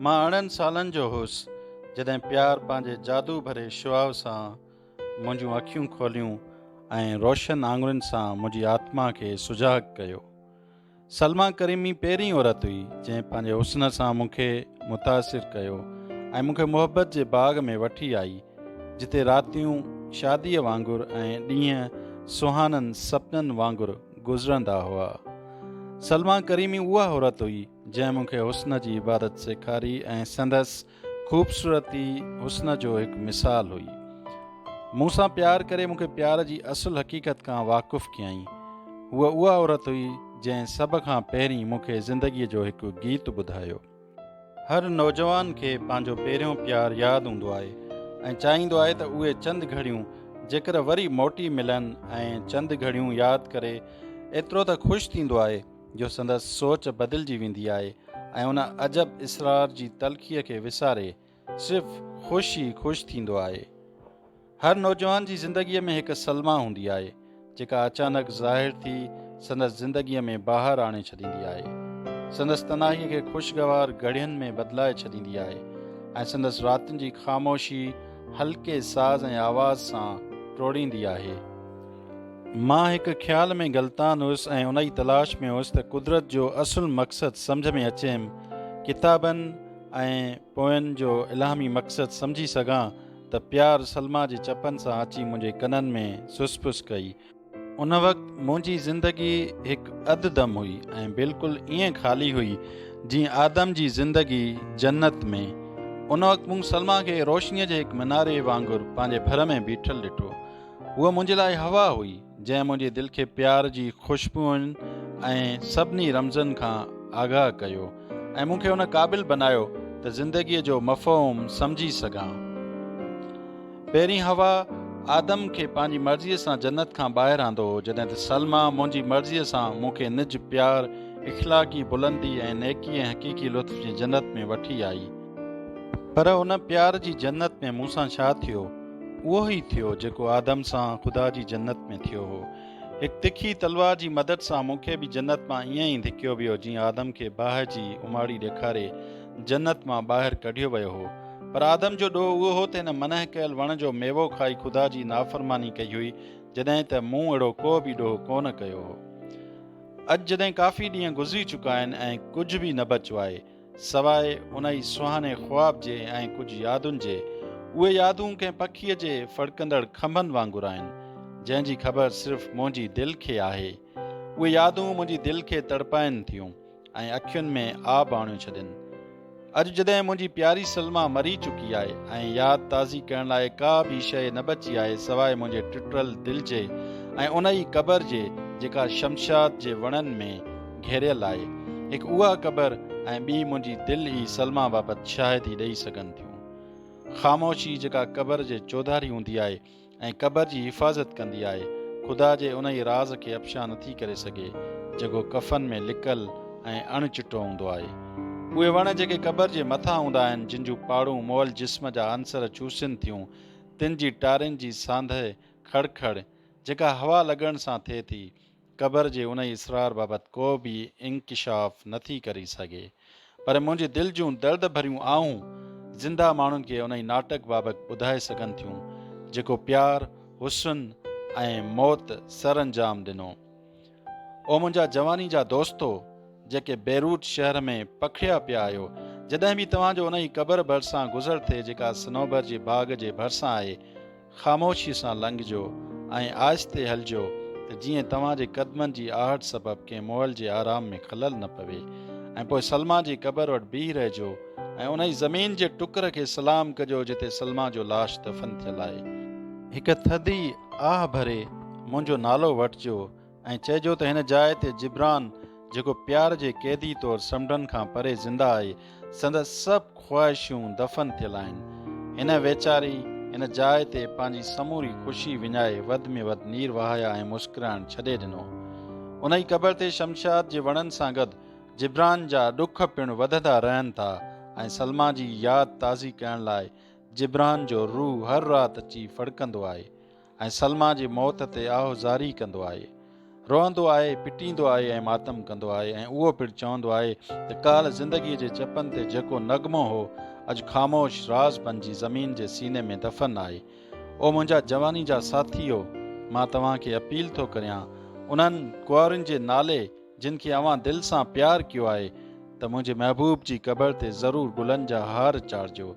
मां 18 सालनि जो हुउसि जॾहिं प्यार पंहिंजे जादू भरे शुआव सां मुंहिंजूं अखियूं खोलियूं ऐं रोशन आङुरियुनि सां मुंहिंजी आत्मा खे सुजाॻ कयो। सलमा करीमी पहिरीं औरत हुई जंहिं पंहिंजे हुस्न सां मूंखे मुतासिर कयो ऐं मूंखे मुहबत जे बाग़ में वठी आई, जिते रातियूं शादीअ वांगुरु ऐं ॾींहं सुहाननि सपननि वांगुरु गुज़रंदा हुआ। सलमा करीमी उहा औरत हुई जंहिं मूंखे हुस्न जी इबादत सेखारी ऐं संदसि ख़ूबसूरती हुस्न जो हिकु मिसाल हुई। मूंसां प्यार करे मूंखे प्यार जी असुल हक़ीक़त खां वाक़ुफ़ु कयईं। उहा औरत हुई जंहिं सभ खां पहिरीं मूंखे ज़िंदगीअ जो हिकु गीत ॿुधायो। हर नौजवान खे पंहिंजो पहिरियों प्यार यादि हूंदो आहे ऐं चाहींदो आहे त उहे चंद घड़ियूं जेकर वरी मोटी मिलनि ऐं चंद घड़ियूं यादि करे एतिरो त ख़ुशि थींदो आहे जो संदसि सोच बदिलजी वेंदी आहे ऐं उन अजब इसरार जी तलख़ीअ खे विसारे सिर्फ़ु ख़ुशि थींदो आहे। हर नौजवान जी ज़िंदगीअ में हिकु सलमा हूंदी आहे जेका अचानक ज़ाहिर थी संदसि ज़िंदगीअ में ॿाहिरि आणे छॾींदी आहे, संदसि तनाहीअ खे ख़ुशगवार घड़ियुनि में बदिलाए छॾींदी आहे ऐं संदसि रातिनि जी ख़ामोशी हल्के साज़ ऐं आवाज़ सां टोड़ींदी आहे। मां हिकु ख़्याल में गलतान हुउसि ऐं उन ई तलाश में हुउसि त कुदरत जो असुल मक़सदु सम्झ में अचेमि, किताबनि ऐं पोयनि जो इलाही मक़सदु सम्झी सघां त प्यार सलमा जे चपनि सां अची मुंहिंजे कननि में सुसपुस कई। उन वक़्तु मुंहिंजी ज़िंदगी हिकु अधु-दम हुई ऐं बिल्कुलु ईअं ख़ाली हुई जीअं आदम जी ज़िंदगी जन्नत में। उन वक़्तु मूं सलमा खे रोशनीअ जे हिकु मीनारे वांगुरु पंहिंजे भर में बीठल ॾिठो। उहा मुंहिंजे लाइ हवा हुई जंहिं मुंहिंजे दिलि खे प्यार जी ख़ुशबुनि ऐं सभिनी रमज़नि खां आगाह कयो ऐं मूंखे उन क़ाबिल बनायो त ज़िंदगीअ जो मफ़हूम सम्झी सघां। पहिरीं हवा आदम खे पंहिंजी मर्ज़ीअ सां जन्नत खां ॿाहिरि आंदो हो, जॾहिं त सलमा मुंहिंजी मर्ज़ीअ सां मूंखे निज प्यार, इख़्लाक़ी बुलंदी ऐं नेकी ऐं हक़ीक़ी लुत्फ़ जी जन्नत में वठी आई। पर उन प्यार जी जन्नत में मूंसां छा थियो? उहो ई थियो जेको आदम सां ख़ुदा जी जन्नत में थियो हो। हिकु तिखी तलवार जी मदद सां मूंखे बि जन्नत मां ईअं ई धिकियो वियो जीअं आदम खे बाहि जी उमाड़ी ॾेखारे जन्नत मां ॿाहिरि कढियो वियो हो। पर आदम जो ॾोह उहो हो त हिन मनह कयल वण जो मेवो खाई ख़ुदा जी नाफ़रमानी कई हुई, जॾहिं त मूं अहिड़ो को बि ॾोह कोन कयो हो। अॼु जॾहिं काफ़ी ॾींहं गुज़री चुका आहिनि ऐं कुझु बि न बचियो आहे सवाइ उन ई सुहाने ख़्वाब जे ऐं कुझु यादुनि जे, उहे यादूं कंहिं पखीअ जे फड़कंदड़ खंभनि वांगुरु आहिनि जंहिंजी ख़बर सिर्फ़ु मुंहिंजी दिलि खे आहे। उहे यादूं मुंहिंजी दिलि खे तड़पाइनि थियूं ऐं अखियुनि में आब आणियूं छॾनि। अॼु जॾहिं मुंहिंजी प्यारी सलमा मरी चुकी आहे ऐं यादि ताज़ी करण लाइ का बि शइ न बची आहे सवाइ मुंहिंजे टुटल दिलि जे ऐं उन ई क़बर जे जेका शमशाद जे वणनि में घेरियल आहे, हिकु उहा क़बर ऐं ॿी मुंहिंजी दिलि ई सलमा बाबति शाहिदी ॾेई सघनि थियूं। ख़ामोशी जेका क़बर जे चौधारी हूंदी आहे ऐं क़बर जी हिफ़ाज़त कंदी आहे, ख़ुदा जे उन ई राज़ खे अफ़शा नथी करे सघे जेको कफ़न में लिकल ऐं अणचिटो हूंदो आहे। उहे वण जेके क़बर जे मथां हूंदा आहिनि, जिन जूं पाड़ूं मोल जिस्म जा अंसर चूसनि थियूं, तिन जी टारियुनि जी सांधे खड़खड़ जेका हवा लॻण सां थिए थी, क़बर जे उन ई इसरार बाबति को बि इंकिशाफ़ नथी करे सघे। पर मुंहिंजे दिलि जूं दर्द भरियूं आऊं ज़िंदा माण्हुनि खे उन ई नाटक बाबति ॿुधाए सघनि थियूं जेको प्यार, हुस्न ऐं मौत सर अंजाम ॾिनो। ओ मुंहिंजा जवानी जा दोस्तो जेके बेरूट शहर में पखिड़िया पिया आहियो, जॾहिं बि तव्हांजो उन ई क़बर भरिसां गुज़र थिए जेका सनोबर जे बाग़ जे भरिसां आहे, ख़ामोशीअ सां लंघिजो ऐं आहिस्ते हलिजो त जीअं तव्हांजे क़दमनि जी आहट सबबु कंहिं मोअल जे आराम में ख़लल न पवे, ऐं पोइ सलमा जी क़बर वटि बीह रहिजो ऐं उन ई ज़मीन जे टुकर खे सलाम कजो जिते सलमा जो लाश दफ़न थियल आहे। हिकु थधी आह भरे मुंहिंजो नालो वठिजो ऐं चइजो त हिन जाइ ते जिब्रान जेको प्यार जे क़ैदी तौरु समुंडनि खां परे ज़िंदा आहे, संदसि सभु ख़्वाहिशूं दफ़न थियल आहिनि। हिन वेचारी हिन जाइ ते पंहिंजी समूरी ख़ुशी विञाए वधि में वधि नीर वहाया ऐं मुस्कुराइण छॾे ॾिनो। उन ई क़बर ते शमशाद जे वणनि सां गॾु जिब्रान जा ॾुख पिणु वधंदा रहनि था ऐं सलमा जी यादि ताज़ी करण लाइ जिब्रान जो रूह हर राति अची फड़कंदो आहे ऐं सलमा जी मौत ते आहोज़ारी कंदो आहे। रोअंदो आहे, पिटींदो आहे ऐं मातम कंदो आहे ऐं उहो पिणु चवंदो आहे त काल्ह ज़िंदगीअ जे चपनि ते जेको नगमो हो अॼु ख़ामोश राज़ बणिजी ज़मीन जे सीने में दफ़न आहे। ओ मुंहिंजा जवानी जा साथीओ, मां तव्हांखे अपील थो करियां, उन्हनि कुंवारनि जे नाले जिन खे अव्हां दिलि सां प्यारु कयो आहे, त मुंहिंजे महबूब जी क़बर ते ज़रूरु गुलनि जा हार चाढ़िजो।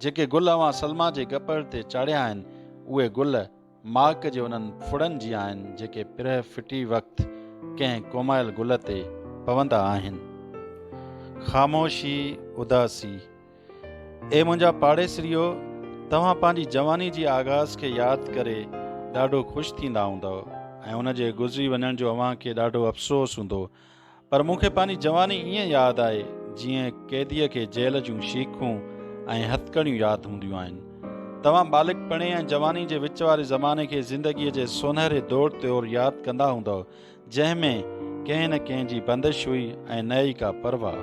जेके गुल अव्हां सलमा जे क़बर ते चाढ़िया आहिनि, उहे गुल माक जे उन्हनि फुड़नि जी आहिनि जेके पिरह फिटी वक़्तु कंहिं कोमायल गुल ते पवंदा आहिनि। ख़ामोशी उदासी। ए मुंहिंजा पाड़ेसरियो, तव्हां पंहिंजी जवानी जी आगाज़ खे यादि करे ॾाढो ख़ुशि थींदा हूंदव ऐं उन जे गुज़री वञण जो अव्हांखे ॾाढो अफ़सोस हूंदो, पर मूंखे पंहिंजी जवानी ईअं यादि आहे जीअं कैदीअ खे जेल जूं शीखूं ऐं हथकड़ियूं यादि हूंदियूं आहिनि। तव्हां बालिगपणे ऐं जवानी जे विच वारे ज़माने खे ज़िंदगीअ जे सोनहरे दौर तौरु यादि कंदा हूंदव, जंहिंमें कंहिं न कंहिं जी बंदिश हुई ऐं न ई का परवाह,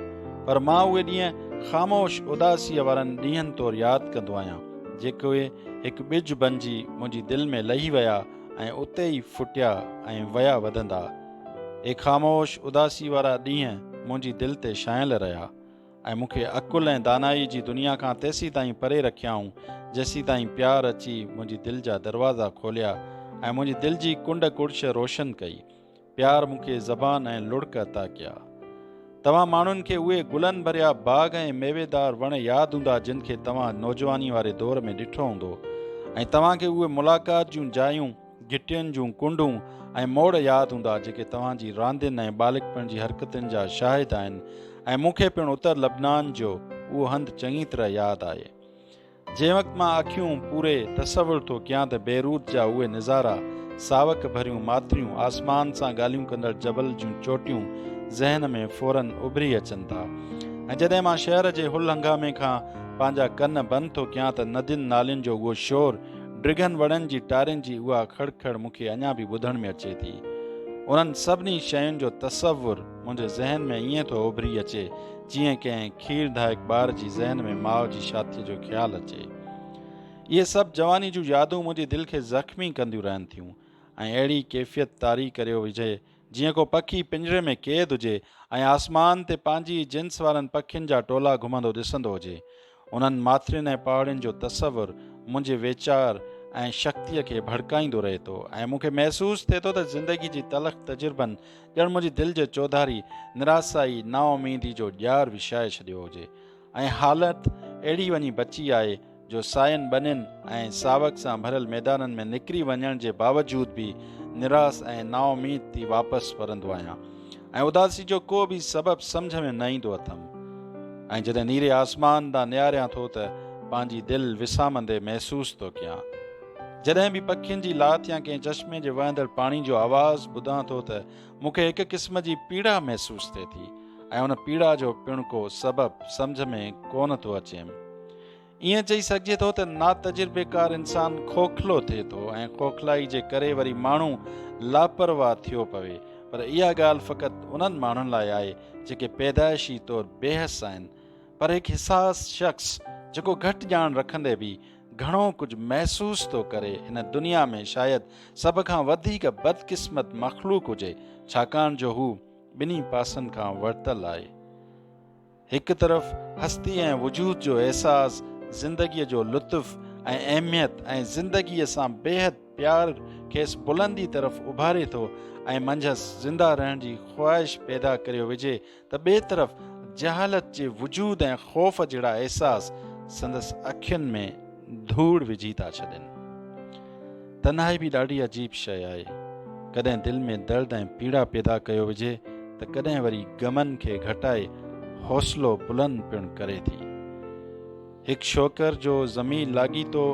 पर मां उहे ॾींहं ख़ामोश उदासीअ वारनि ॾींहंनि तौरु यादि कंदो आहियां जेके हिकु ॿिज बणिजी मुंहिंजी दिलि में लही विया ऐं उते ई फुटिया ऐं वया वधंदा। ए ख़ामोश उदासी वारा ॾींहं मुंहिंजी दिलि ते छांयल रहिया ऐं मूंखे अकुल ऐं दानाई जी दुनिया खां तेसीं ताईं परे रखियाऊं जेसीं ताईं प्यार अची मुंहिंजी दिलि जा दरवाज़ा खोलिया ऐं मुंहिंजी दिलि जी कुंड कुड़श रोशन कई। प्यार मूंखे ज़बान ऐं लुड़क अता कया। तव्हां माण्हुनि खे उहे गुलनि भरिया बाग़ ऐं मेवेदार वण यादि हूंदा जिन खे तव्हां नौजवानी वारे दौर में ॾिठो हूंदो ऐं तव्हांखे उहे मुलाक़ात जूं जायूं, गिटियुनि जूं कुंडूं ऐं मोड़ यादि हूंदा जेके तव्हांजी रांदियुनि ऐं बालिगपण जी हरकतुनि जा शाहिद आहिनि ऐं मूंखे पिणु उत्तर लबनान जो उहो हंधु चङी तरह यादि आहे। जंहिं वक़्तु मां अखियूं पूरे तसवुर थो कयां त बेरूत जा उहे नज़ारा, सावक भरियूं मात्रियूं, आसमान सां ॻाल्हियूं कंदड़ जबल जूं चोटियूं ज़हन में फ़ौरन उभरी अचनि था ऐं जॾहिं मां शहर जे हुल हंगामे खां पंहिंजा कन बंदि थो कयां त नदियुनि नालियुनि जो उहो शोर, डिघनि वणनि जी टारियुनि जी उहा खड़खड़ मूंखे अञा बि ॿुधण में अचे थी। उन्हनि सभिनी शयुनि जो तसवुर मुंहिंजे ज़हन में ईअं थो उभरी अचे जीअं कंहिं खीरधायक ॿार जी ज़हन में माउ जी शादीअ जो ख़्यालु अचे। इहे सभु जवानी जूं यादूं मुंहिंजी दिलि खे ज़ख़्मी कंदियूं रहनि थियूं ऐं अहिड़ी कैफ़ियत तारी करे विझे जीअं को पखी पिंजरे में क़ैद हुजे ऐं आसमान ते पंहिंजी जिन्स वारनि पखियुनि जा टोला घुमंदो ॾिसंदो हुजे। उन्हनि माथिरियुनि ऐं पहाड़ियुनि जो तसवुर मुंहिंजे वीचार ऐं शक्तीअ खे भड़काईंदो रहे थो ऐं मूंखे महसूसु थिए थो त ज़िंदगी जी तलख़ तजुर्बनि ॼण मुंहिंजी दिलि जे चौधारी निराशाई नाउमीदी जो ॼार विछाए छॾियो हुजे ऐं हालति अहिड़ी वञी बची आहे जो सायनि बनियुनि ऐं सावक सां भरियल मैदाननि में निकिरी वञण जे बावजूदु बि निराश ऐं नाउमीद थी वापसि परंदो आहियां ऐं उदासी जो को बि सबबु सम्झ में न ईंदो अथमि ऐं जॾहिं नीरे आसमान ॾांहुं निहारियां थो त पंहिंजी दिलि विसामंदे महसूसु थो कयां। जॾहिं बि पखियुनि जी लात या कंहिं चश्मे जे वहंदड़ पाणी जो आवाज़ु ॿुधां थो त मूंखे हिकु क़िस्म जी पीड़ा महसूसु थिए थी ऐं उन पीड़ा जो पिणु को सबबु सम्झ में कोन थो अचे। ईअं चई सघिजे थो त नातजुर्बेकार इंसानु खोखलो थिए थो ऐं खोखलाई जे करे वरी माण्हू लापरवाह थियो पवे, पर इहा ॻाल्हि फ़क़ति उन्हनि माण्हुनि लाइ आहे जेके पैदाइशी तौरु बेहस आहिनि, पर हिकु हिसास शख़्स जेको घटि ॼाण रखंदे बि घणो कुझु महसूसु थो करे हिन दुनिया में शायदि सभ खां वधीक बदकिस्मत मख़लूक हुजे, छाकाणि जो हू ॿिन्ही पासनि खां वरितलु आहे। हिकु तरफ़ हस्ती ऐं वजूद जो अहसासु, ज़िंदगीअ जो लुत्फ़ ऐं अहमियत ऐं ज़िंदगीअ सां बेहद प्यार खेसि बुलंदी तरफ़ उभारे थो ऐं मंझसि ज़िंदा रहण जी ख़्वाहिश पैदा करे विझे, त ॿिए तरफ़ जहालत जे वजूद ऐं ख़ौफ़ जहिड़ा अहसास संदसि अखियुनि में धूड़ विझी था छॾनि। तन्हाई बि ॾाढी अजीब शइ आहे। कॾहिं दिलि में दर्द ऐं पीड़ा पैदा कयो विझे त कॾहिं वरी गमनि खे घटाए हौसलो बुलंद पिणु करे थी। हिकु शोकर जो ज़मीन लाॻीतो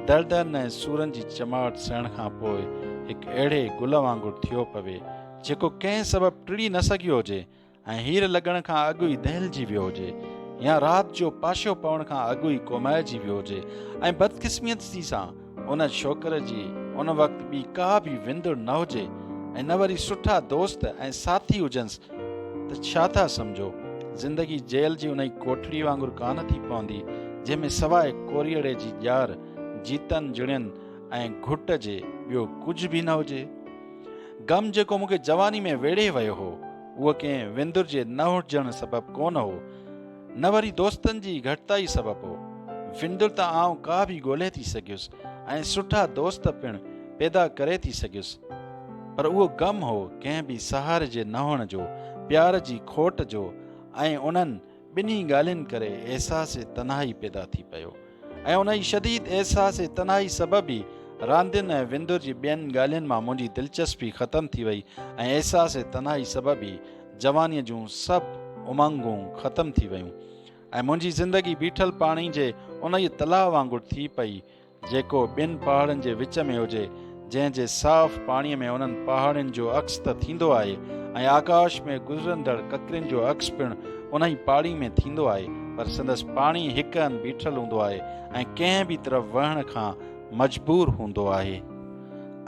दर्दनि ऐं सूरनि जी चमाट सहण खां पोइ हिकु अहिड़े गुल वांगुरु थियो पवे जेको कंहिं सबबु टिड़ी न सघियो हुजे ऐं हीर लॻण खां अॻु ई दहिलजी वियो हुजे या राति जो पाशो पवण खां अॻु ई कोमाइजी वियो हुजे ऐं बदकिस्मती सां उन शोकर जी उन वक़्तु ॿी का बि विंदुर न हुजे ऐं न वरी सुठा दोस्त ऐं साथी हुजनिसि, त छा था सम्झो ज़िंदगी जेल जी उन कोठड़ी वांगुरु कान थी पवंदी जंहिंमें सवाइ कोरीअड़े जी ॼार, जीतनि जुड़ियनि ऐं घुट जे ॿियो कुझु बि न हुजे। गम जेको मूंखे जवानी में वेड़े वियो हो उहो कंहिं विंदुर जे न हुजण सबबु कोन हो, न वरी दोस्तनि जी घटिताई सबबु हो। विंदुर त आउं का बि ॻोल्हे थी सघियुसि ऐं सुठा दोस्त पिणु पैदा करे थी सघियुसि, पर उहो गम हो कंहिं बि सहारे जे न हुअण जो, प्यार जी खोट जो, ऐं उन्हनि ॿिन्ही ॻाल्हियुनि करे अहसास तन्हाई पैदा थी पियो। ऐं उन ई शदीद अहसास तन्हाई सबबु ई रांदियुनि ऐं विंदुर जी ॿियनि ॻाल्हियुनि मां मुंहिंजी दिलचस्पी ख़तमु थी वई ऐं अहसास तन्हाई सबबु ई जवानीअ जूं सभु उमंगूं ख़तमु थी वयूं ऐं मुंहिंजी ज़िंदगी बीठल पाणी जे उन ई तलाउ वांगुरु थी पई जेको ॿिनि पहाड़नि जे विच में हुजे, जंहिं जे साफ़ पाणीअ में उन्हनि पहाड़नि जो अक्स त थींदो आहे ऐं आकाश में गुज़रंदड़ ककरियुनि जो अक्स पिणु उन ई पाणी में थींदो आहे, पर संदसि पाणी हिकु हंधि बीठल हूंदो आहे ऐं कंहिं बि तरफ़ वहण खां मजबूर हूंदो आहे।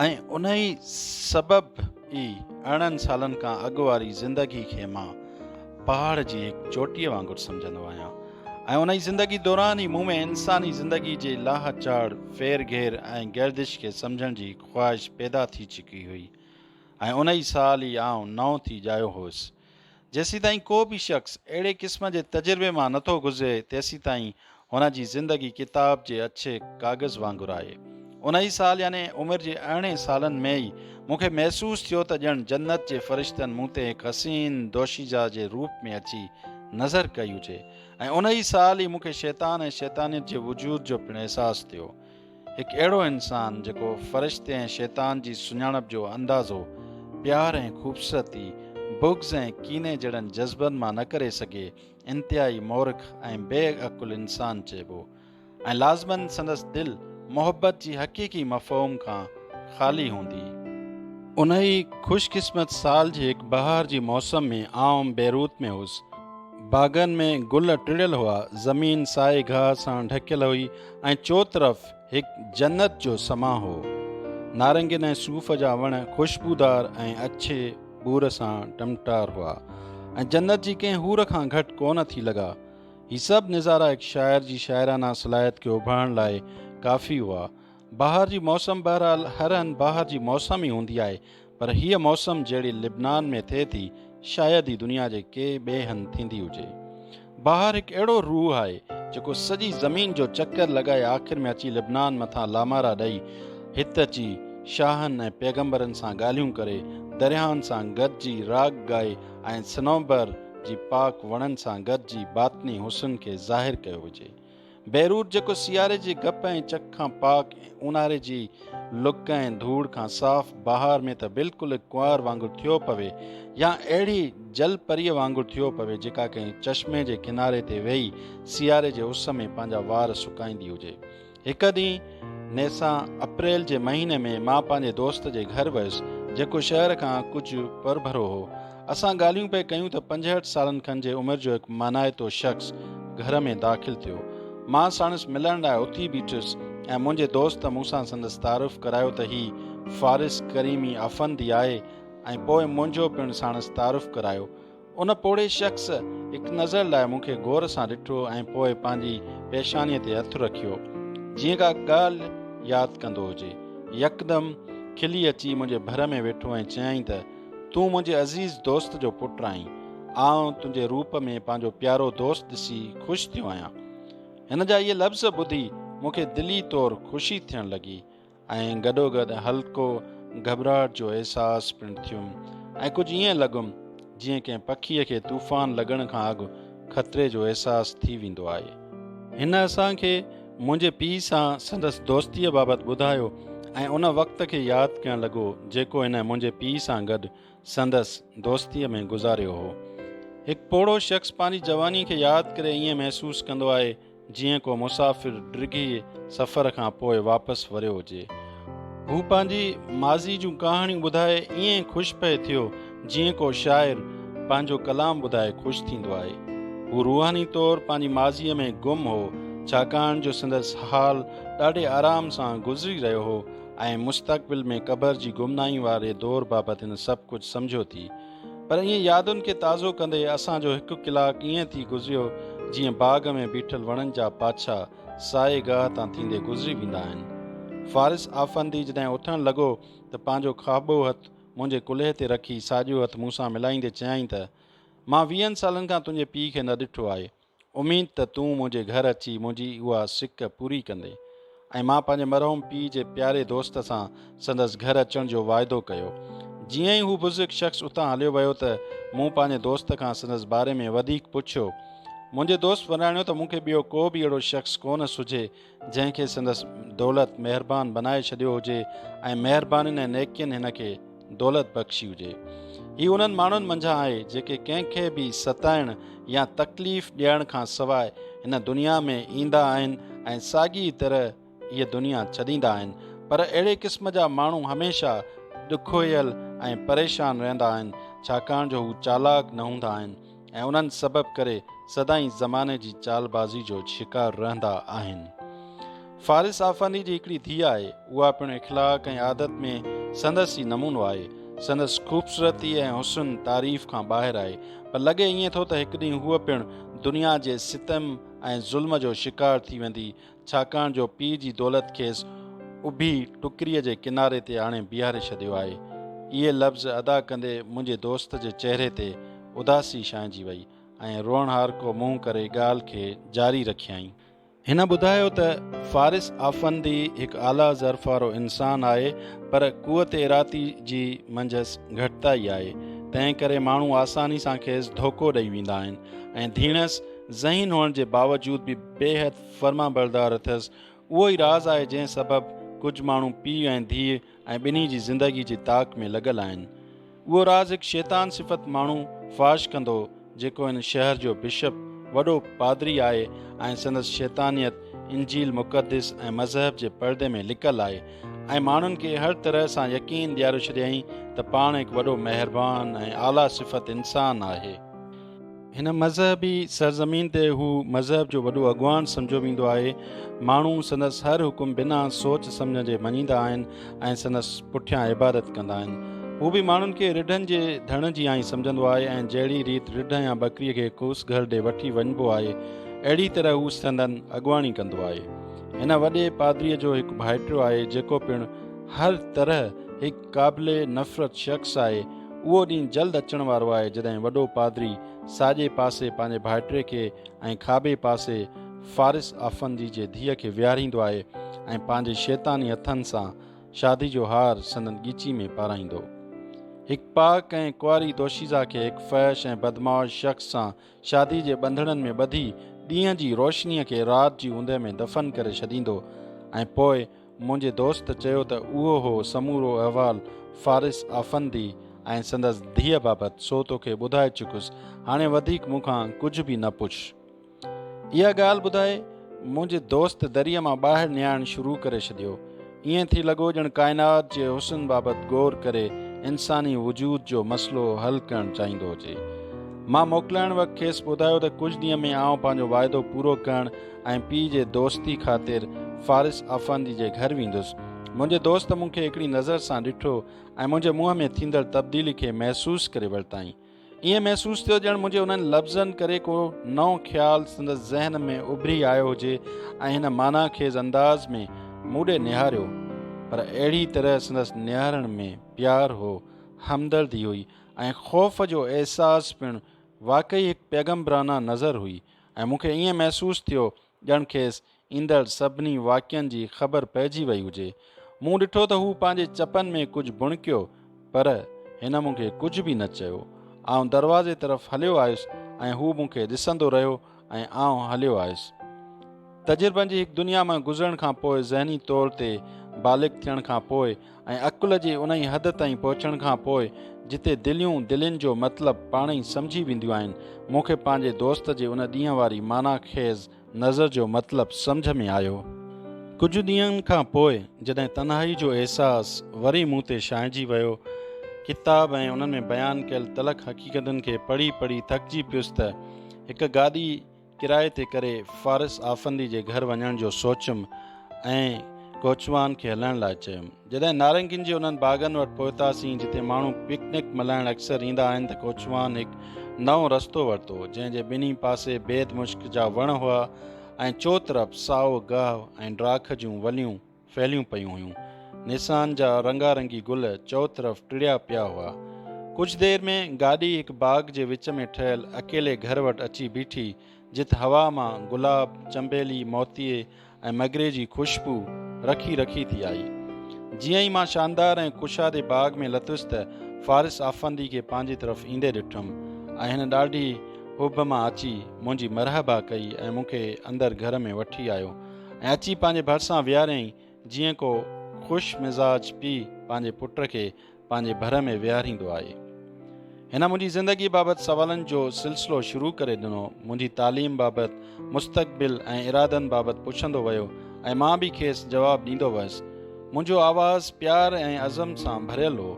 ऐं उन ई सबबु ई 18 सालनि खां अॻु वारी ज़िंदगी खे मां पहाड़ जी हिकु चोटीअ वांगुरु सम्झंदो आहियां ऐं उन ई ज़िंदगी दौरान ई मूं में इंसानी ज़िंदगी जे लाह चाड़, फेर घेर ऐं गर्दिश खे सम्झण जी ख़्वाहिश पैदा थी चुकी हुई ऐं उन ई साल ई आउं नओं थी जायो हुउसि। जेसीं ताईं को बि शख़्स अहिड़े क़िस्म जे तजुर्बे मां नथो गुज़रे तेसीं ताईं हुन जी ज़िंदगी किताब जे अछे काग़ज़ वांगुरु आहे। उन ई साल यानी उमिरि जे 18 सालनि में ई मूंखे महसूसु थियो त ॼण जन्नत जे फ़रिश्तनि मूं ते हिकु हसीन दोशीजा जे रूप में अची नज़र कई हुजे ऐं उन ई साल ई मूंखे शैतान ऐं शैतानियत जे वजूद जो पिणु अहसासु थियो। हिकु अहिड़ो इंसानु जेको फ़रिश्ते ऐं शैतान जी सुञाणप जो अंदाज़ो प्यार ऐं ख़ूबसूरती, बुग़्ज़ ऐं कीने जहिड़नि जज़्बनि मां न करे सघे, इंतिहाई मोरख ऐं बेअकुल इंसानु चइबो ऐं लाज़मन संदसि दिलि मोहबत जी हक़ीक़ी मफ़हूम खां ख़ाली हूंदी। उन ई ख़ुशकिस्मत साल जे हिकु बहार जी मौसम में आउं बैरूत में हुउसि। बाग़नि में गुल टिड़ियल हुआ, ज़मीन साए घाह सां ढकियल हुई ऐं चो तरफ़ हिकु जन्नत जो समा हो। नारंगियुनि ऐं सूफ़ जा वण ख़ुशबूदार ऐं अछे बूर सां टमटार हुआ ऐं जन्नत जी कंहिं हूर खां घटि कोन थी लॻा। ही सभु नज़ारा हिकु शाइर जी शाइराना सलाहियत खे उभारण लाइ काफ़ी हुआ। बहार जी मौसम बहरहाल हर हंधि बहार जी मौसम ई हूंदी आहे, पर हीअ मौसम जहिड़ी लिबनान में थिए थी शायदि ई दुनिया जे के ॿिए हंधि थींदी हुजे। बहार हिकु अहिड़ो रूह आहे जेको सॼी ज़मीन जो चकर लॻाए आख़िर में अची लिबनान मथां लामारा ॾेई हिते अची शाहनि ऐं पैगंबरनि सां ॻाल्हियूं करे, दरियाहनि सां गॾिजी राग ॻाए ऐं सनोबर जी पाक वणनि सां गॾिजी बातनी हुस्न खे ज़ाहिर कयो हुजे। बैरूत जेको सियारे जे गप ऐं चक खां पाक, ऊन्हारे जी लुक ऐं धूड़ खां साफ़, बहार में त बिल्कुलु कुंवार वांगुरु थियो पवे या अहिड़ी जल परीअ वांगुरु थियो पवे जेका कंहिं चश्मे जे किनारे ते वेही सियारे जे उस में पंहिंजा वार सुकाईंदी हुजे। हिकु ॾींहुं नेसां अप्रैल जे महीने में मां पंहिंजे दोस्त जे घर वियुसि जेको शहर खां कुझु परभरो हो। असां ॻाल्हियूं पिए कयूं त 65 सालनि खनि जे उमिरि जो हिकु मानाइतो शख़्स घर में दाख़िल थियो। मां साणुसि मिलण लाइ उथी बीठुसि ऐं मुंहिंजे दोस्त मूंसां संदसि तारीफ़ करायो त ही फ़ारिस करीमी अफ़ंदी आहे ऐं पोइ मुंहिंजो पिणु साणुसि तारीफ़ करायो। उन पोड़े शख़्स हिकु नज़र लाइ मूंखे गौर सां ॾिठो ऐं पोइ पंहिंजी पेशानीअ ते हथु रखियो जीअं का ॻाल्हि यादि कंदो हुजे। यकदमि खिली अची मुंहिंजे भर में वेठो ऐं चयाईं त तूं मुंहिंजे अज़ीज़ दोस्त जो पुटु आहीं। आउं तुंहिंजे रूप में पंहिंजो प्यारो दोस्त ॾिसी ख़ुशि थियो आहियां। हिन जा इहे लफ़्ज़ ॿुधी मूंखे दिली तौरु ख़ुशी थियणु लॻी ऐं गॾोगॾु हल्को घबराहट जो अहसासु पिणु थियुमि ऐं कुझु ईअं लॻुमि जीअं कंहिं पखीअ खे तूफ़ान लॻण खां अॻु ख़तरे जो अहसासु थी वेंदो आहे। हिन असांखे मुंहिंजे पीउ सां संदसि दोस्तीअ बाबति ॿुधायो ऐं उन वक़्त खे यादि करणु लॻो जेको हिन मुंहिंजे पीउ सां गॾु संदसि दोस्तीअ में गुज़ारियो हो। हिकु पोड़ो शख़्स पंहिंजी जवानी खे यादि करे ईअं महसूसु कंदो आहे जीअं को मुसाफ़िर डिघी सफ़र खां पोइ वापसि वरियो हुजे। हू पंहिंजी माज़ी जूं कहाणियूं ॿुधाए ईअं ख़ुशि पिए थियो जीअं को शाइर पंहिंजो कलाम ॿुधाए ख़ुशि थींदो आहे। हू रूहानी तौरु पंहिंजी माज़ीअ में गुम हो छाकाणि जो संदसि हाल ॾाढे आराम सां गुज़री रहियो हो ऐं मुस्तक़बिल में क़बर जी गुमनाही वारे दौर बाबति हिन सभु कुझु सम्झो थी। पर ईअं यादुनि खे ताज़ो कंदे असांजो हिकु कलाकु ईअं थी गुज़रियो जीअं बाग़ में बीठल वणनि जा पाछा साए गाह तां थींदे गुज़री वेंदा आहिनि। फ़ारिस आफ़ंदी जॾहिं उथणु लॻो त पंहिंजो खाॿो हथु मुंहिंजे कुल्हे ते रखी साॼो हथु मूंसां मिलाईंदे चयाईं त मां 20 सालनि खां तुंहिंजे पीउ खे न ॾिठो आहे। उमीद त तूं मुंहिंजे घर अची मुंहिंजी उहा सिक पूरी कंदे। ऐं मां पंहिंजे मरहूम पीउ जे प्यारे दोस्त सां संदसि घर अचण जो वाइदो कयो। जीअं ई हू बुज़ुर्ग शख़्स उतां हलियो वियो त मूं पंहिंजे दोस्त खां संदसि बारे में वधीक पुछियो। मुंहिंजे दोस्त वराणियो त मूंखे ॿियो को बि अहिड़ो शख़्स कोन सुझे जंहिंखे संदसि दौलत महिरबानी बनाए छॾियो हुजे ऐं महिरबानी ऐं नेकियनि हिन खे दौलत बख़्शी हुजे। हीउ उन्हनि माण्हुनि मंझां आहे जेके कंहिंखे बि सताइण या तकलीफ़ ॾियण खां सवाइ हिन दुनिया में ईंदा आहिनि ऐं साॻी तरह हीअ दुनिया छॾींदा आहिनि। पर अहिड़े क़िस्म जा माण्हू हमेशह ॾुखोयल ऐं परेशान रहंदा आहिनि, छाकाणि जो हू चालाक न हूंदा आहिनि ऐं उन्हनि सबबु करे सदाईं ज़माने जी चालबाज़ी जो शिकार रहंदा आहिनि। फ़ारिस आफ़ंदी जी हिकिड़ी धीउ आहे। उहा पिणु इख़लाक़ ऐं आदत में संदसि ई नमूनो आहे। संदसि ख़ूबसूरती ऐं हुस्न तारीफ़ खां ॿाहिरि आहे। पर लॻे ईअं थो त हिकु ॾींहुं हूअ पिणु दुनिया जे सितम ऐं ज़ुल्म जो शिकार थी वेंदी, छाकाणि जो पीउ जी दौलत खेसि उभी टुकरीअ जे किनारे ते आणे बीहारे छॾियो आहे। इहे लफ़्ज़ अदा कंदे मुंहिंजे दोस्त जे चहिरे ते उदासी छांइजी वई ऐं रोअण हार को मुंहुं करे ॻाल्हि खे जारी रखियईं। हिन ॿुधायो त फ़ारिस आफ़ंदी हिकु आला ज़र्फ़ वारो इंसानु आहे, पर क़ुवत इरादी जी मंझसि घटिताई आहे। तंहिं करे माण्हू आसानी सां खेसि धोखो ॾेई वेंदा आहिनि ऐं धीणसि ज़हीन हुअण जे बावजूदि बि बेहद फ़र्माबरदार अथसि। उहो ई राज़ आहे जंहिं सबबु कुझु माण्हू पीउ ऐं धीउ ऐं ॿिन्ही जी ज़िंदगी जी ताक़ में लॻल आहिनि। उहो राज़ हिकु शैतान सिफ़त माण्हू फ़ाश कंदो जेको हिन शहर जो बिशप वॾो पादरी आहे ऐं संदसि शैतानियत इंजील मुक़दस ऐं मज़हब जे पर्दे में लिकल आहे ऐं माण्हुनि खे हर तरह सां यकीन ॾियारे छॾियईं त पाण हिकु वॾो महिरबान ऐं आला सिफ़त इंसानु आहे। हिन मज़हबी सरज़मीन ते हू मज़हब जो वॾो अॻवान सम्झो वेंदो आहे। माण्हू संदसि हर हुकुम बिना सोच सम्झ जे मञींदा आहिनि ऐं संदसि पुठियां इबादत कंदा आहिनि। हू बि माण्हुनि खे रिढनि जे धण जी आई सम्झंदो आहे ऐं जहिड़ी रीति रिढ या बकरीअ खे कोस घर ॾे वठी वञिबो आहे, अहिड़ी तरह हू संदनि अॻुवाणी कंदो आहे। हिन वॾे पादरीअ जो हिकु भाइटियो आहे जेको पिणु हर तरह हिकु क़ाबिले नफ़रत शख़्स आहे। उहो ॾींहुं जल्द अचण वारो आहे जॾहिं वॾो पादरी साॼे पासे पंहिंजे भाइटे खे ऐं खाॿे पासे फ़ारिस आफ़ंदी जे धीअ खे विहारींदो आहे ऐं पंहिंजे शैतानी हथनि सां शादी जो हार संदनि ॻीची में पाराईंदो। हिकु पाक ऐं कुंवारी दोशीज़ा खे हिकु फ़हश ऐं बदमाश शख़्स सां शादी जे बंधणनि में ॿधी ॾींहं जी रोशनीअ खे राति जी ऊंदहि में दफ़न करे छॾींदो। ऐं पोइ मुंहिंजे दोस्त चयो त उहो हो समूरो अहवालु फ़ारिस आफ़ंदी ऐं संदसि धीअ बाबति, सो तोखे ॿुधाए चुकुसि, हाणे वधीक मूंखां कुझु बि न पुछ। इहा ॻाल्हि ॿुधाए मुंहिंजे दोस्त दरीअ मां ॿाहिरि निहारणु शुरू करे छॾियो। ईअं थी लॻो ॼण काइनात जे हुस्न बाबति ग़ौर करे इंसानी वजूद जो मसइलो हल करणु चाहींदो हुजे। मां मोकिलाइण वक़्तु खेसि ॿुधायो त कुझु ॾींहं में आउं पंहिंजो वाइदो पूरो करणु ऐं पीउ जे दोस्ती ख़ातिर फ़ारिस आफ़ंदी जे घर वेंदुसि। मुंहिंजे दोस्त मूंखे हिकिड़ी नज़र सां ॾिठो ऐं मुंहिंजे मुंहं में थींदड़ तब्दीली खे महसूसु करे वरिताईं। ईअं महसूसु थियो ॼण मुंहिंजे उन्हनि लफ़्ज़नि करे को नओं ख़्यालु संदसि ज़हन में उभरी आयो हुजे ऐं हिन माना खेज़ अंदाज़ में मूं ॾे निहारियो। पर अहिड़ी तरह संदसि निहारण में प्यार हो, हमदर्दी हुई ऐं ख़ौफ़ जो अहसासु पिणु वाक़ई हिकु पैगम्बराना नज़र हुई। ऐं मूंखे ईअं महसूसु थियो ॼण खेसि ईंदड़ सभिनी वाक़िअनि जी ख़बर पइजी वई हुजे। मूं ॾिठो त हू पंहिंजे चपनि में कुझु बुणकियो, पर हिन मूंखे कुझु बि न चयो। आउं दरवाज़े तरफ़ हलियो आयुसि ऐं हू मूंखे ॾिसंदो रहियो ऐं आउं हलियो आयुसि। तजुर्बनि जी हिकु दुनिया मां गुज़रण खां पोइ, ज़हनी तौर ते बालिग़ थियण खां पोइ ऐं अक़ुल जी उन ई हद ताईं पहुचण खां पोइ जिते दिलियूं दिलनि जो मतिलबु पाण ई सम्झी वेंदियूं आहिनि, मूंखे पंहिंजे दोस्त जे उन ॾींहं वारी माना खेज़ नज़र जो मतिलबु सम्झ में आयो। कुझु ॾींहंनि खां पोइ जॾहिं तन्हाई जो अहसासु वरी मूं ते छांइजी वियो, किताब ऐं उन्हनि में बयानु कयल तलख़ हक़ीक़तुनि खे पढ़ी पढ़ी थकिजी पियुसि त हिकु गाॾी किराए ते करे फ़ारिस आफ़ंदी जे घर वञण जो सोचियुमि ऐं कोचवान खे हलण लाइ चयुमि। जॾहिं नारंगियुनि जे उन्हनि बाग़नि वटि पहुतासीं जिते माण्हू पिकनिक मल्हाइण अक्सर ईंदा आहिनि, त कोचवान हिकु नओं रस्तो वरितो जंहिंजे ॿिन्ही पासे बेद मुश्क जा वण हुआ ऐं चोतरफ़ साओ गाहु ऐं ड्राख जूं वलियूं फैलियूं पयूं हुयूं। निसान जा रंगारंगी गुल चौ तरफ़ टिड़िया पिया हुआ। कुछ देर में गाॾी हिकु बाग़ जे विच में ठहियल अकेले घर वटि अची बीठी, जिते हवा मां गुलाब, चंबेली, मोतीअ ऐं मगरे जी खुशबू रखी रखी थी आई। जीअं ई मां शानदार ऐं कुशादे बाग़ में लथुसि त फ़ारिस आफ़ंदी खे पंहिंजी तरफ़ ईंदे ॾिठुमि ऐं हिन ॾाढी हुब मां अची मुंहिंजी मरहबा कई ऐं मूंखे अंदरि घर में वठी आयो ऐं अची पंहिंजे भरिसां विहारियईं, जीअं को ख़ुशि मिज़ाज पीउ पंहिंजे पुट खे पंहिंजे भर में विहारींदो आहे। हिन मुंहिंजी ज़िंदगी बाबति सवालनि जो सिलसिलो शुरू करे ॾिनो। मुंहिंजी तालीम बाबति, मुस्तक़बिल ऐं इरादनि बाबति पुछंदो वियो ऐं मां बि खेसि जवाबु ॾींदो वियुसि। मुंहिंजो आवाज़ु प्यार ऐं अज़म सां भरियल हो।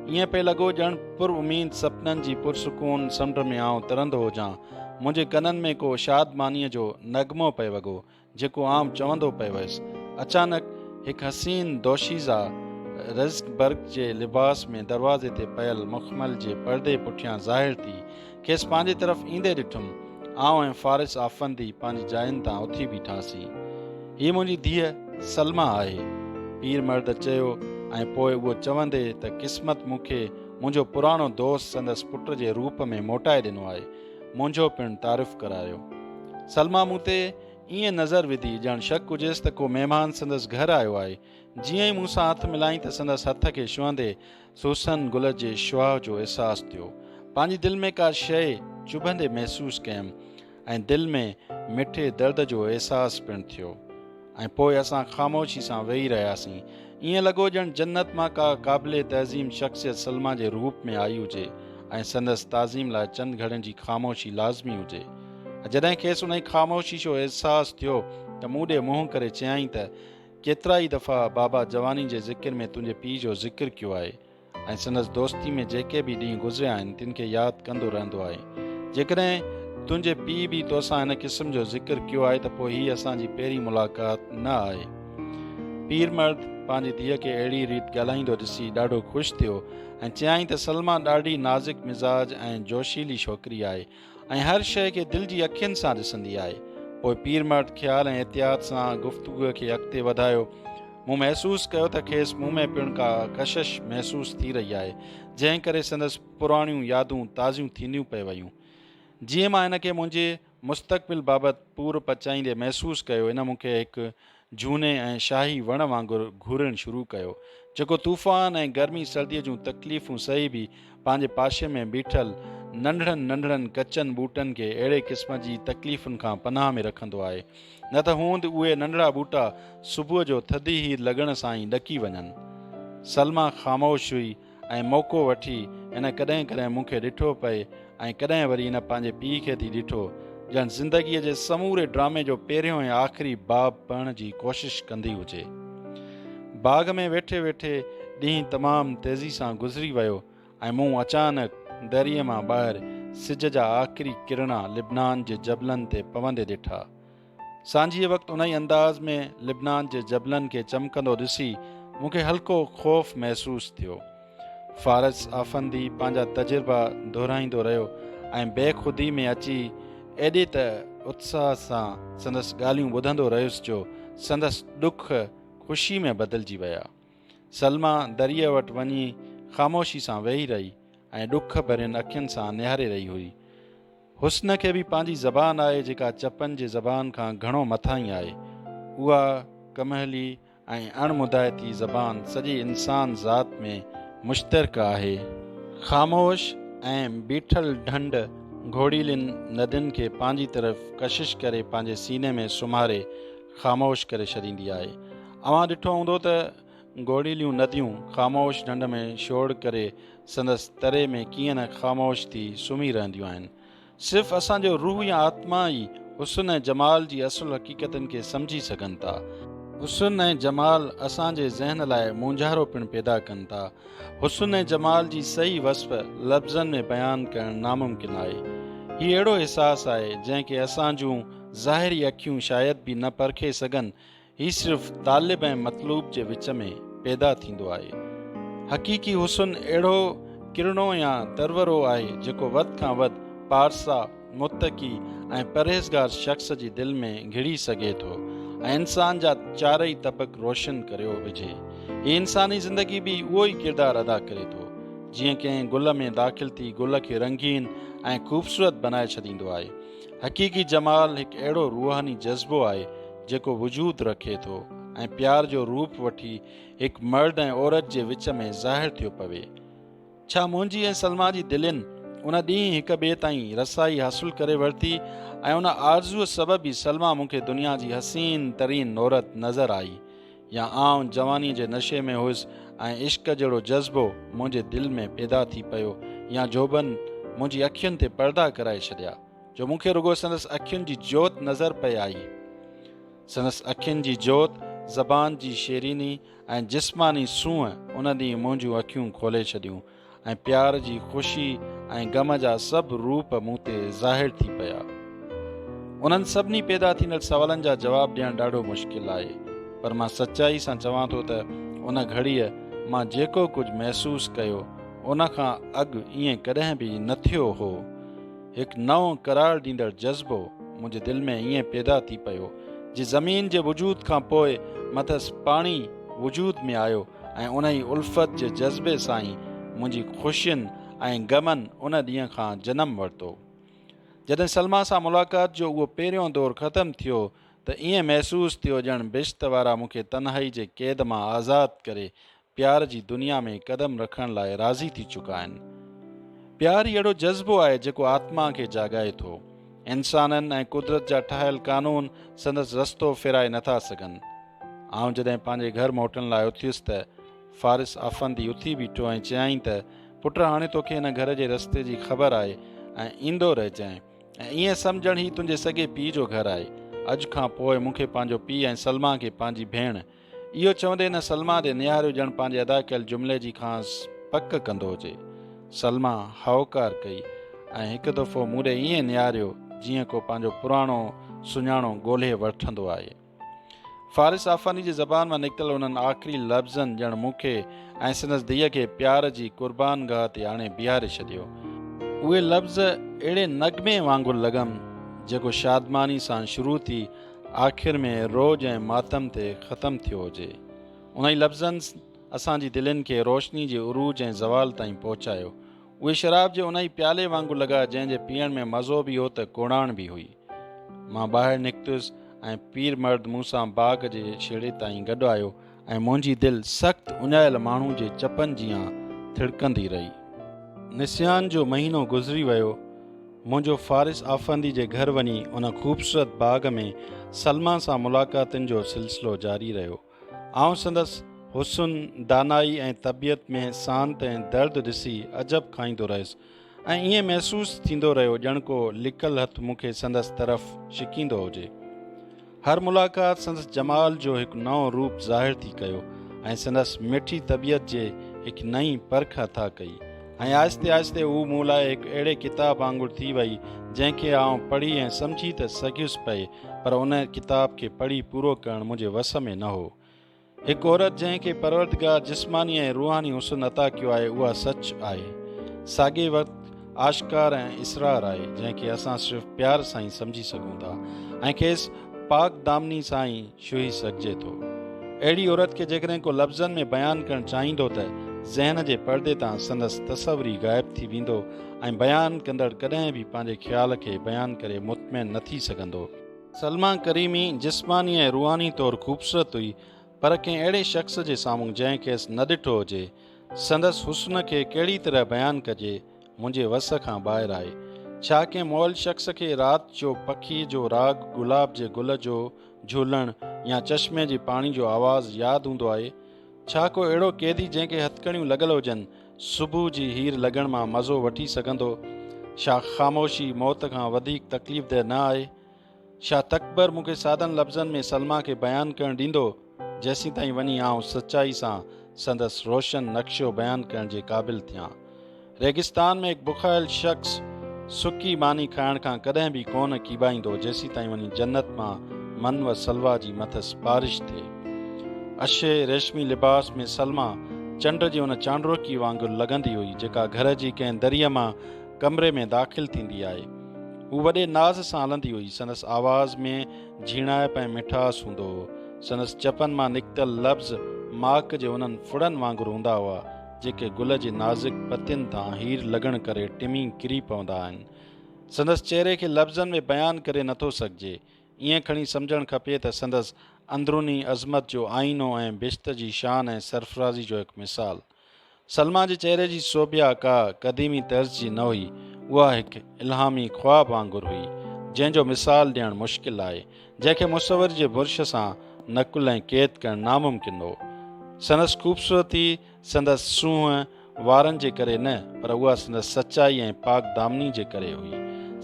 ईअं पियो लॻो ॼण पुर उमीद सपननि जी पुरसुकून समुंड में आउं तरंदो हुजां। मुंहिंजे कननि में को शादमानीअ जो नगमो पियो वॻो, जेको आउं चवंदो पियो हुयुसि। अचानक हिकु हसीन दोशीज़ा रिज़्क़बर्ग जे लिबास में दरवाज़े ते पयल मुख़मल जे पर्दे पुठियां ज़ाहिर थी खेसि पंहिंजे तरफ़ ईंदे ॾिठुमि। आउं ऐं फ़ारिस आफ़ंदी पंहिंजी जायुनि तां उथी बीठासीं। हीअ मुंहिंजी धीअ सलमा आहे, पीर मर्द चयो ऐं पोइ उहो चवंदे त क़िस्मत मूंखे मुंहिंजो पुराणो दोस्त संदसि पुट जे रूप में मोटाए ॾिनो आहे, मुंहिंजो पिणु तारीफ़ करायो। सलमा मूं ते ईअं नज़र विधी ॼण शक हुजेसि त को महिमान संदसि घर आयो आहे। जीअं ई मूंसां हथु मिलाईं त संदसि हथ खे छुहंदे सूसन गुल जे शुआ जो अहसासु थियो। पंहिंजी दिलि में का शइ चुभंदे महसूसु कयमि ऐं दिलि में मिठे दर्द जो अहसासु पिणु थियो। ऐं पोइ असां ख़ामोशी सां वेही रहियासीं। ईअं लॻो ॼण जन्नत मां का क़ाबिले तहज़ीम शख़्सियत सलमा जे रूप में आई हुजे ऐं संदसि ताज़ीम लाइ चंद घड़ियुनि जी ख़ामोशी लाज़मी हुजे। जॾहिं खेसि उन ख़ामोशी जो अहसासु थियो त मूं ॾे मुंहुं करे चयाईं त केतिरा ई दफ़ा बाबा जवानी जे ज़िक्र में तुंहिंजे पीउ जो ज़िक्र कयो आहे ऐं संदसि दोस्ती में जेके बि ॾींहं गुज़रिया आहिनि तिन खे यादि कंदो रहंदो आहे। जेकॾहिं तुंहिंजे पीउ बि तोसां हिन क़िस्म जो ज़िक्र कयो आहे त पोइ हीअ असांजी पहिरीं मुलाक़ात न आहे। पीर मर्द पंहिंजी धीअ खे अहिड़ी रीति ॻाल्हाईंदो ॾिसी ॾाढो ख़ुशि थियो ऐं चयाईं त सलमा ॾाढी नाज़ुक मिज़ाज ऐं जोशीली छोकिरी आहे ऐं हर शइ खे दिलि जी अखियुनि सां ॾिसंदी आहे। पोइ पीर मर्द ख़्याल ऐं एहतियात सां गुफ़्तगूअ खे अॻिते वधायो। मूं महसूसु कयो त खेसि मुंहुं में पिणु का कशिश महसूसु थी रही आहे, जंहिं करे संदसि पुराणियूं यादूं ताज़ियूं थींदियूं पिए वयूं। जीअं मां हिन खे मुंहिंजे मुस्तक़बिल बाबति पूर पचाईंदे महसूसु कयो, हिन मूंखे हिकु झूने ऐं शाही वण वांगुरु घुरणु शुरू कयो, जेको तूफ़ान ऐं गर्मी सर्दीअ जूं तकलीफ़ूं सही बि पंहिंजे पासे में बीठल नंढड़नि नंढड़नि कचनि ॿूटनि खे अहिड़े क़िस्म जी तकलीफ़ुनि खां पनाह में रखंदो आहे, न त हूंद उहे नंढड़ा ॿूटा सुबुह जो थधी ही लॻण सां ई ॾकी वञनि। सलमा ख़ामोश हुई ऐं मौक़ो वठी हिन कॾहिं कॾहिं मूंखे ॾिठो पए ऐं कॾहिं वरी हिन पंहिंजे पीउ खे थी ॾिठो, ॼण ज़िंदगीअ जे समूरे ड्रामे जो पहिरियों ऐं आख़िरी बाब पढ़ण जी कोशिशि कंदी हुजे। बाग़ में वेठे वेठे ॾींहुं तमामु तेज़ी सां गुज़री वियो ऐं मूं अचानक दरीअ मां ॿाहिरि सिज जा आख़िरी किरणा लिबनान जे जबलनि ते पवंदे ॾिठा। सांझीअ वक़्तु उन ई अंदाज़ में लिबनान जे जबलनि खे चमकंदो ॾिसी मूंखे हल्को ख़ौफ़ महसूसु थियो। फ़ारिस आफ़ंदी पंहिंजा तजुर्बा दोहिराईंदो रहियो ऐं बेख़ुदी में अची एॾे त उत्साह सां संदसि ॻाल्हियूं ॿुधंदो रहियुसि जो संदसि ॾुख ख़ुशी में बदिलजी विया। सलमा दरीअ वटि वञी ख़ामोशी सां वेही रही ऐं ॾुख भरियनि अखियुनि सां निहारे रही हुई। हुस्न खे बि पंहिंजी ज़बान आहे जेका चपनि जे ज़बान खां घणो मथां ई आहे। उहा कमहली ऐं अणमुदाइती ज़बान सॼी इंसान ज़ात में मुश्तरक आहे। ख़ामोश ऐं बीठल ढंढ घोड़ीलिन नदियुनि खे पंहिंजी तरफ़ कशिश करे पंहिंजे सीने में सुम्हारे ख़ामोश करे छॾींदी आहे। अवां ॾिठो हूंदो त घोड़ीलियूं नदियूं ख़ामोश ढंढ में शोड़ करे संदसि तरे में कीअं न ख़ामोश थी सुम्ही रहंदियूं आहिनि। सिर्फ़ु असांजो रूह या आत्मा ई हुस्न ऐं जमाल जी असुल हक़ीक़तनि खे सम्झी सघनि था। हुस्न ऐं जमाल असांजे ज़हन लाइ मुंझारो पिणु पैदा कनि था। हुस्न ऐं जमाल जी सही वस्फ़ लफ़्ज़नि में बयानु करणु नामुमकिन आहे। हीउ अहिड़ो अहसासु आहे जंहिंखे असां जूं ज़ाहिरी अखियूं शायदि बि न परखे सघनि। हीउ सिर्फ़ु तालिब ऐं मतलूब जे विच में पैदा थींदो आहे। हक़ीक़ी हुस्न अहिड़ो किरणो या तरवरो आहे जेको वधि खां वधि पारसा, मुतक़ी ऐं परहेज़गार शख़्स जी दिलि में घिड़ी सघे थो ऐं इंसान जा चारई तबक़ रोशन करे विझे। हीअ इंसानी ज़िंदगी बि उहो ई किरदारु अदा करे थो। जीअं कंहिं गुल में दाख़िल थी गुल खे रंगीन ऐं ख़ूबसूरत बनाए छॾींदो आहे। हक़ीक़ी जमाल हिकु अहिड़ो रूहानी जज़्बो आहे जेको वजूद रखे थो ऐं प्यार जो रूप वठी हिकु मर्द ऐं औरत जे विच में ज़ाहिर थियो पवे। छा मुंहिंजी ऐं सलमा जी दिलनि उन ॾींहुं हिक ॿिए ताईं रसाई हासिलु करे वरिती ऐं उन आरज़ूअ सबबु ई सलमा मूंखे दुनिया जी हसीन तरीन औरत नज़र आई, या आउं जवानी जे नशे में हुयुसि ऐं इश्क जहिड़ो जज़्बो मुंहिंजे दिलि में पैदा थी पियो, या जोबन मुंहिंजी अखियुनि ते पर्दा कराए छॾिया जो मूंखे रुगो संदसि अखियुनि जी जोत नज़र पए आई। संदसि अखियुनि जी जोत, ज़बान जी शेरीनी ऐं जिस्मानी सूंहं उन ॾींहुं मुंहिंजूं अखियूं खोले छॾियूं ऐं प्यार जी ख़ुशी ऐं गम जा सभु रूप मूं ते ज़ाहिर थी पिया। उन्हनि सभिनी पैदा थींदड़ सवालनि जा जवाब ॾियणु ॾाढो मुश्किल आहे, पर मां सचाई सां चवां थो त उन घड़ीअ मां जेको कुझु महसूसु कयो उन खां अॻु ईअं कॾहिं बि न थियो हो। हिकु नओं करार ॾींदड़ जज़्बो मुंहिंजे दिलि में ईअं पैदा थी पियो जे ज़मीन जे वजूद खां पोइ मथसि पाणी वजूद में आयो ऐं उन ई उल्फत जे जज़्बे सां ई मुंहिंजी ख़ुशियुनि ऐं गमनि उन ॾींहं खां जनमु वरितो। जॾहिं सलमा सां मुलाक़ात जो उहो पहिरियों दौरु ख़तमु थियो त ईअं महसूसु थियो ॼण बिश्त वारा मूंखे तन्हाई जे क़ैद मां आज़ादु करे प्यार जी दुनिया में क़दम रखण लाइ राज़ी थी चुका आहिनि। प्यार ई अहिड़ो जज़्बो आहे जेको आत्मा खे जाॻाए थो। इंसाननि ऐं कुदरत जा ठाहियल कानून संदसि रस्तो फेराए नथा सघनि। आउं जॾहिं पंहिंजे घर मोटण लाइ उथियुसि त फ़ारिस आफ़ंदी उथी बीठो ऐं चयाईं त पुट, हाणे तोखे हिन घर जे रस्ते जी ख़बर आहे ऐं ईंदो रहिजांइ, ऐं ईअं सम्झण ही तुंहिंजे सॻे पीउ जो घर आहे। अॼु खां पोइ मूंखे पंहिंजो पीउ ऐं सलमा खे पंहिंजी भेण। इहो चवंदे न सलमा ॾे निहारियो ॼण पंहिंजे अदा कयल जुमिले जी ख़ांस पक कंदो हुजे। सलमा हाउकार कई ऐं हिकु दफ़ो मूं ॾे ईअं निहारियो जीअं को पंहिंजो पुराणो सुञाणो ॻोल्हे वठंदो आहे। फ़ारिस आफ़ानी जी ज़बान मां निकितल उन्हनि आख़िरी लफ़्ज़नि ॼण मूंखे ऐं संदसि धीअ खे प्यार जी क़ुर्बान गाह ते आणे बीहारे छॾियो। उहे लफ़्ज़ अहिड़े नगमे वांगुरु लॻमि जेको शादमानी सां शुरू थी आख़िर में रोज़ ऐं मातम ते ख़तमु थियो हुजे। उन ई लफ़्ज़नि असांजी दिलनि खे रोशनी जे उरूज ऐं ज़वाल ताईं पहुचायो। उहे शराब जे उन ई प्याले वांगुरु लॻा जंहिंजे पीअण में मज़ो बि हो त कोड़ाण बि हुई। मां ॿाहिरि निकितुसि ऐं पीर मर्द मूं सां बाग़ जे छेड़े ताईं गॾु आयो ऐं मुंहिंजी दिलि सख़्तु उञायल माण्हू जे चपनि जियां थिड़कंदी रही। निस्यान जो महीनो गुज़री वियो। मुंहिंजो फ़ारिस आफ़ंदी जे घर वञी उन ख़ूबसूरत बाग़ में सलमा सां मुलाक़ातुनि जो सिलसिलो जारी रहियो। आउं संदसि हुस्न, दानाई ऐं तबियत में सांत ऐं दर्द ॾिसी अजब खाईंदो रहियुसि ऐं ईअं महसूसु थींदो रहियो ॼण को लिकल हथु मूंखे संदसि तरफ़ छिकींदो हुजे। हर मुलाक़ात संदसि जमाल जो हिकु नओं रूप ज़ाहिर थी कयो ऐं संदसि मिठी तबियत जे हिकु नई परख अथा कई ऐं आहिस्ते आहिस्ते हू मूं लाइ हिकु अहिड़े किताब वांगुरु थी वई जंहिंखे आउं पढ़ी ऐं सम्झी त सघियुसि पए, पर उन किताब खे पढ़ी पूरो करणु मुंहिंजे वस में न हो। हिकु औरत जंहिंखे परवरदिगार जिस्मानी ऐं रूहानी हुस्न अता कयो आहे उहा सच आहे, साॻे वक़्तु आश्कार ऐं इसरार आहे जंहिंखे असां सिर्फ़ु प्यार सां ई सम्झी सघूं था ऐं खेसि पाक दामनी सां ई छुही सघिजे थो। अहिड़ी औरत खे जेकॾहिं को लफ़्ज़नि में बयानु करणु चाहींदो त ज़हन जे परदे तां संदसि तसवुरी ग़ाइबु थी वेंदो ऐं बयानु कंदड़ कॾहिं बि पंहिंजे ख़्याल खे बयानु करे मुतमइन न थी सघंदो। सलमा करीमी जिस्मानी ऐं रूहानी तौरु ख़ूबसूरत हुई, पर कंहिं अहिड़े शख़्स जे साम्हूं जंहिं खेसि न ॾिठो हुजे संदसि हुस्न खे कहिड़ी तरह बयानु कजे मुंहिंजे वस खां ॿाहिरि आहे। छा कंहिं मुअल शख़्स खे राति जो पखी जो राग, गुलाब जे गुल जो झूलण या चश्मे जे पाणी जो आवाज़ु यादि हूंदो आहे? छा को अहिड़ो क़ैदी जंहिंखे हथकड़ियूं लॻल हुजनि सुबुह जी हीर लॻण मां मज़ो वठी सघंदो? छा ख़ामोशी मौत खां वधीक तकलीफ़देह न आहे? छा तकबर मूंखे सादनि लफ़्ज़नि में सलमा खे बयानु करणु ॾींदो जेसीं ताईं वञी आउं सचाई सां संदसि रोशन नक्शो बयानु करण जे क़ाबिल थियां। रेगिस्तान में हिकु बुखायल शख़्स सुकी मानी खाइण खां कॾहिं बि कोन कीबाईंदो जेसीं ताईं वञी जन्नत मां मन व सलवा जी मथसि बारिश थिए। अशे रेशमी लिबास में सलमा चंड जी उन चांडोकी वांगुरु लॻंदी हुई जेका घर जी कंहिं दरीअ मां कमरे में दाख़िल थींदी आहे। हू वॾे नाज़ सां हलंदी हुई। संदसि आवाज़ में झीणाइप ऐं मिठास हूंदो हो। संदसि चपनि मां निकितल लफ़्ज़ माक जे उन्हनि फुड़नि वांगुरु हूंदा हुआ जेके गुल जे नाज़ुक पतियुनि तां हीर लॻण करे टिमी किरी पवंदा आहिनि। संदसि चहिरे खे लफ़्ज़नि में बयानु करे नथो सघिजे। ईअं खणी सम्झणु खपे त संदसि अंदरूनी अज़मत जो आईनो ऐं बिश्त जी शान ऐं सरफराज़ी जो हिकु मिसाल। सलमा जे चहिरे जी सोभिया का क़दीमी तर्ज़ जी न हुई, उहा हिकु इल्हामी ख्वाब वांगुरु हुई जंहिंजो मिसाल ॾियणु मुश्किल आहे, जंहिंखे मुसवर जे बुर्श सां नकुल ऐं क़ैद करणु नामुमकिन हो। संदसि ख़ूबसूरती संदसि सूंहं वारनि जे करे न, पर उहा संदसि सचाई ऐं पाक दामनी जे करे हुई।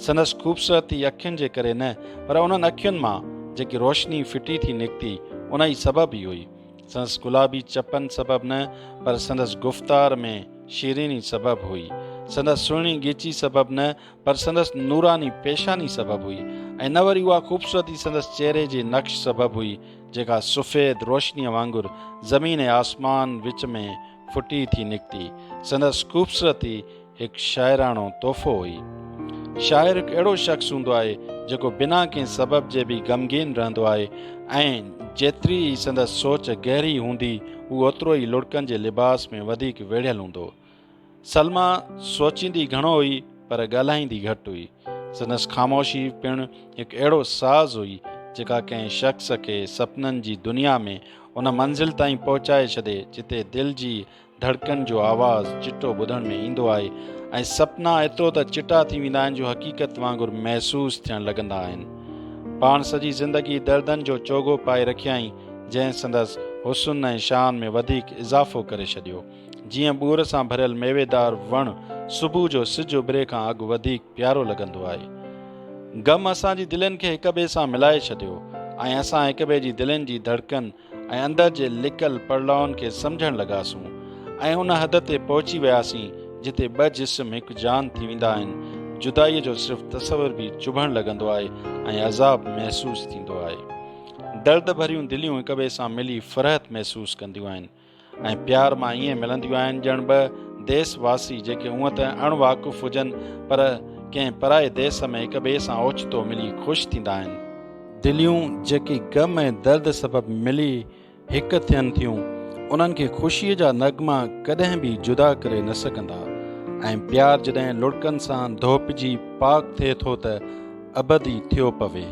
संदसि ख़ूबसूरती अखियुनि जे करे न, पर उन्हनि अखियुनि मां जेकी रोशनी फिटी थी निकिती उन ई सबबु ई हुई। संदसि गुलाबी चपनि सबबु न, पर संदसि गुफ़्तार में शीरीनी सबबु हुई। संदसि सुहिणी ॻीची सबबु न, पर संदसि नूरानी पेशानी सबबु हुई। ऐं न वरी उहा ख़ूबसूरती संदसि चहिरे जे नक्श सबबु हुई जेका सफ़ेद रोशनीअ वांगुरु ज़मीन ऐं आसमान विच में फुटी थी निकिती। संदसि ख़ूबसूरती हिकु शाइराणो तोहफ़ो हुई। शाइर हिकु अहिड़ो शख़्स हूंदो आहे जेको बिना कंहिं सबब जे बि ग़मगीन रहंदो आहे ऐं जेतिरी ई संदसि सोच गहरी हूंदी हू ओतिरो ई लुड़कनि जे लिबास में वधीक वेढ़ियल हूंदो। सलमा सोचींदी घणो हुई पर ॻाल्हाईंदी घटि हुई। संदसि ख़ामोशी पिणु हिकु अहिड़ो साज़ हुई जेका कंहिं शख़्स खे सपननि जी दुनिया में उन मंज़िल ताईं पहुचाए छॾे जिते दिलि जी धड़कन जो आवाज़ चिटो ॿुधण में ईंदो आहे ऐं सपना एतिरो त चिटा थी वेंदा आहिनि जो हक़ीक़त वांगुरु महसूसु थियणु लॻंदा आहिनि। पाण सॼी ज़िंदगी दर्दनि जो चोगो पाए रखियईं जंहिं संदसि हुस्न ऐं शान में वधीक इज़ाफ़ो करे छॾियो। जीअं ॿूर सां भरियल मेवेदार वणु सुबुह जो सिज उभिरे खां अॻु वधीक प्यारो लॻंदो आहे। ग़म असांजी दिलनि खे हिक ॿिए सां मिलाए छॾियो ऐं असां हिक ॿिए जी दिलनि जी धड़कन ऐं अंदर जे लिकल परलाउनि खे सम्झणु लॻासूं ऐं उन हद ते पहुची वियासीं जिते ॿ जिस्म हिकु जान थी वेंदा आहिनि। जुदाईअ जो सिर्फ़ु तसवुर बि चुभणु लॻंदो आहे ऐं अज़ाब महसूसु थींदो आहे। दर्द भरियूं दिलियूं हिक ॿिए सां मिली फ़रहत महसूसु कंदियूं आहिनि ऐं प्यार मां ईअं मिलंदियूं आहिनि ॼण ॿ देशवासी जेके हूअं त अणवाक़ुफ़ हुजनि पर कंहिं पराए देश में हिक ॿिए सां ओचितो मिली ख़ुशि थींदा आहिनि। दिलियूं जेकी ग़म ऐं दर्द सबबु मिली हिकु थियनि थियूं उन्हनि खे ख़ुशीअ जा नगमा कॾहिं बि जुदा करे न सघंदा ऐं प्यार जॾहिं लुड़कनि सां धोपिजी पाक थिए थो त अबदी थियो पवे।